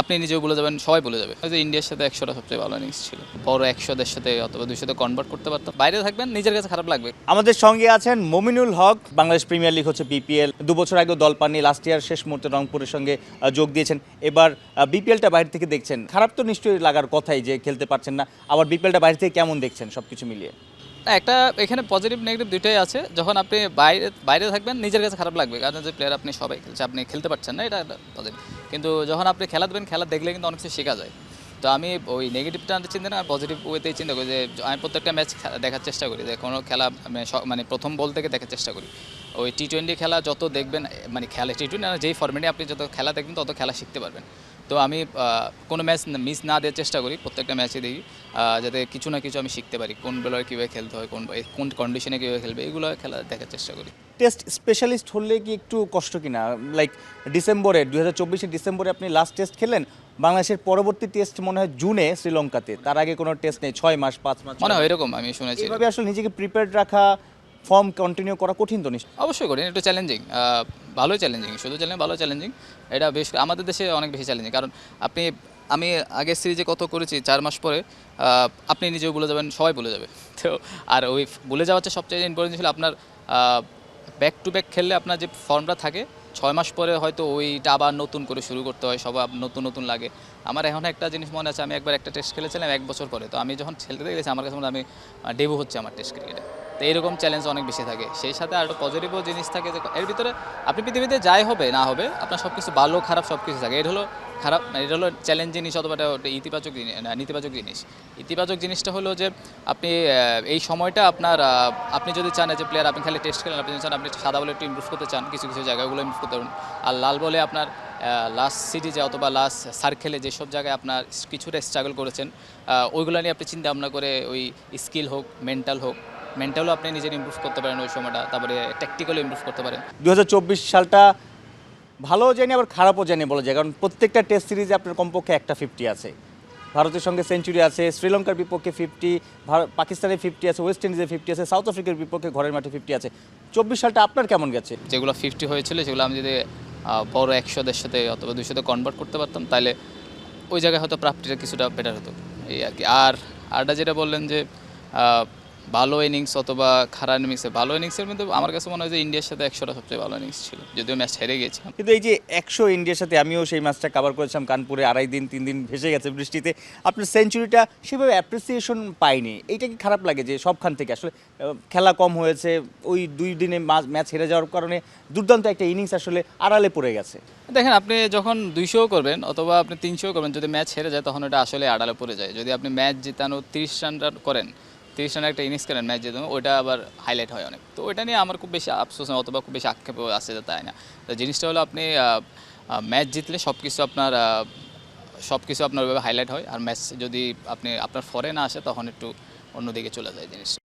আপনি নিজেও ভুলে যাবেন, সবাই ভুলে যাবে। যে ইন্ডিয়ার সাথে ১০০টা সবচেয়ে ভালো ইনিংস ছিল। বড় ১০০ সাথে অথবা ২০০ কনভার্ট করতে পারতাম। বাইরে থাকবেন, নিজের কাছে খারাপ লাগবে। আমাদের সঙ্গে আছেন মমিনুল হক। বাংলাদেশ প্রিমিয়ার লিগ হচ্ছে বিপিএল, ২ বছর আগেও দল পাননি, লাস্ট ইয়ার শেষ মুহূর্তে রংপুরের সঙ্গে যোগ দিয়েছেন। এবার বিপিএলটা বাইরে থেকে দেখছেন, খারাপ তো নিশ্চয়ই লাগার কথাই যে খেলতে পারছেন না। আবার বিপিএলটা বাইরে থেকে কেমন দেখছেন সবকিছু মিলিয়ে? না, একটা এখানে পজিটিভ নেগেটিভ দুইটাই আছে। যখন আপনি বাইরে থাকবেন, নিজের কাছে খারাপ লাগবে, কারণ যে প্লেয়ার আপনি সবাই খেলছে, আপনি খেলতে পারছেন না, এটা পজিটিভ। কিন্তু যখন আপনি খেলা দেবেন, খেলা দেখলে কিন্তু অনেক কিছু শেখা যায়। তো আমি ওই নেগেটিভটা চিন্তা না, আর পজিটিভ ওয়েতেই চিন্তা করি যে আমি প্রত্যেকটা ম্যাচ দেখার চেষ্টা করি, যে কোনো খেলা মানে প্রথম বল থেকে দেখার চেষ্টা করি। ওই টি-20 খেলা যত দেখবেন, মানে খেলা টি-20 না, যেই ফরম্যাটে আপনি যত খেলা দেখবেন তত খেলা শিখতে পারবেন। তো আমি কোনো ম্যাচ মিস না দেওয়ার চেষ্টা করি, প্রত্যেকটা ম্যাচে দেখি যাতে কিছু না কিছু আমি শিখতে পারি, কোন বলার কীভাবে খেলতে হয়, কোন কন্ডিশনে কীভাবে খেলবে, এগুলো খেলা দেখার চেষ্টা করি। টেস্ট স্পেশালিস্ট হলে কি একটু কষ্ট কিনা? লাইক ডিসেম্বরে ২০২৪ ডিসেম্বরে আপনি লাস্ট টেস্ট খেলেন, বাংলাদেশের পরবর্তী টেস্ট মনে হয় জুনে শ্রীলঙ্কাতে, তার আগে কোনো টেস্ট নেই ৬ মাস ৫ মাস মনে হয় এরকম, আমি শুনেছি। এইভাবে আসলে নিজেকে প্রিপেয়ার্ড রাখা, ফর্ম কন্টিনিউ করা কঠিন তো নিশ্চয়ই? অবশ্যই করি, একটু চ্যালেঞ্জিং, ভালোই চ্যালেঞ্জিং, শুধু ভালো চ্যালেঞ্জিং। এটা বেশ আমাদের দেশে অনেক বেশি চ্যালেঞ্জিং, কারণ আমি আগের সিরিজে কত করেছি, ৪ মাস পরে আপনি নিজেও ভুলে যাবেন, সবাই ভুলে যাবে। তো আর ওই ভুলে যাওয়া হচ্ছে সবচেয়ে ইম্পর্টেন্ট ছিল। আপনার ব্যাক টু ব্যাক খেললে আপনার যে ফর্মটা থাকে, ৬ মাস পরে হয়তো ওইটা আবার নতুন করে শুরু করতে হয়, সব নতুন নতুন লাগে। আমার এখন একটা জিনিস মনে আছে, আমি একবার একটা টেস্ট খেলেছিলাম ১ বছর পরে। তো আমি যখন খেলতে গেছি, আমার কাছে মনে হয় আমি ডেবু হচ্ছে আমার টেস্ট ক্রিকেটে। তো এইরকম চ্যালেঞ্জ অনেক বেশি থাকে। সেই সাথে আরেকটা পজিটিভও জিনিস থাকে, যে এর ভিতরে আপনি পৃথিবীতে যাই হবে না হবে, আপনার সব কিছু ভালো খারাপ সব কিছু থাকে। এটা হলো খারাপ, এটা হলো চ্যালেঞ্জ জিনিস, অথবা এটা ইতিবাচক জিনিস না, নেতিবাচক জিনিস। ইতিবাচক জিনিসটা হলো যে আপনি এই সময়টা আপনার আপনি যদি চান যে প্লেয়ার, আপনি খালি টেস্ট খেলেন, আপনি যদি চান আপনি সাদা বলে একটু ইমপ্রুভ করতে চান, কিছু কিছু জায়গাগুলো ইমপ্রুভ করতে পারেন। আর লাল বলে আপনার লাস্ট সিরিজে অথবা লাস্ট সার্কেলে যেসব জায়গায় আপনার কিছুটা স্ট্রাগল করেছেন, ওইগুলো নিয়ে আপনি চিন্তা ভাবনা করে ওই স্কিল হোক, মেন্টালও আপনি নিজের ইমপ্রুভ করতে পারেন ওই সময়টা, তারপরে ট্যাকটিক্যালও ইমপ্রুভ করতে পারেন। ২০২৪ সালটা ভালোও জানি আবার খারাপও জানি বলা যায়, কারণ প্রত্যেকটা টেস্ট সিরিজে আপনার কমপক্ষে একটা 50 আছে। ভারতের সঙ্গে সেঞ্চুরি আছে, শ্রীলঙ্কার বিপক্ষে 50, পাকিস্তানের 50 আছে, ওয়েস্ট ইন্ডিজের 50 আছে, সাউথ আফ্রিকার বিপক্ষে ঘরের মাঠে 50 আছে। ২৪ সালটা আপনার কেমন গেছে? যেগুলো 50 হয়েছিল, সেগুলো আমি যদি বড় ১০০ অথবা ২০০ কনভার্ট করতে পারতাম, তাহলে ওই জায়গায় হয়তো প্রাপ্তিটা কিছুটা বেটার হতো, এই আর কি। আরটা যেটা বললেন যে ভালো ইনিংস অথবা খারাপ ইনিংসে, ভালো ইনিংসের মধ্যে আমার কাছে মনে হয় যে ইন্ডিয়ার সাথে ১০০টা সবচেয়ে ভালো ইনিংস ছিল, যদিও ম্যাচ হেরে গিয়েছিলাম। কিন্তু এই যে ১০০ ইন্ডিয়ার সাথে, আমিও সেই ম্যাচটা কভার করেছিলাম কানপুরে, ২.৫ দিন 3 দিন ভেসে গেছে বৃষ্টিতে। আপনার সেঞ্চুরিটা সেভাবে অ্যাপ্রিসিয়েশন পাইনি, এইটা কি খারাপ লাগে যে সবখান থেকে আসলে খেলা কম হয়েছে, ওই 2 দিনে ম্যাচ হেরে যাওয়ার কারণে দুর্দান্ত একটা ইনিংস আসলে আড়ালে পড়ে গেছে? দেখেন, আপনি যখন ২০০ করবেন অথবা আপনি ৩০০ করবেন, যদি ম্যাচ হেরে যায় তখন এটা আসলে আড়ালে পড়ে যায়। যদি আপনি ম্যাচ জেতানো 30 রান করেন, 30 রানের একটা ইনিংস করেন ম্যাচ জেতানো, ওইটা আবার হাইলাইট হয় অনেক। তো ওইটা নিয়ে আমার খুব বেশি আফসোস না, অথবা খুব বেশি আক্ষেপও আসে যে তাই না। তো জিনিসটা হলো, আপনি ম্যাচ জিতলে সব কিছু আপনার ওইভাবে হাইলাইট হয়, আর ম্যাচ যদি আপনার ফরে না আসে, তখন একটু অন্যদিকে চলে যায় জিনিসটা।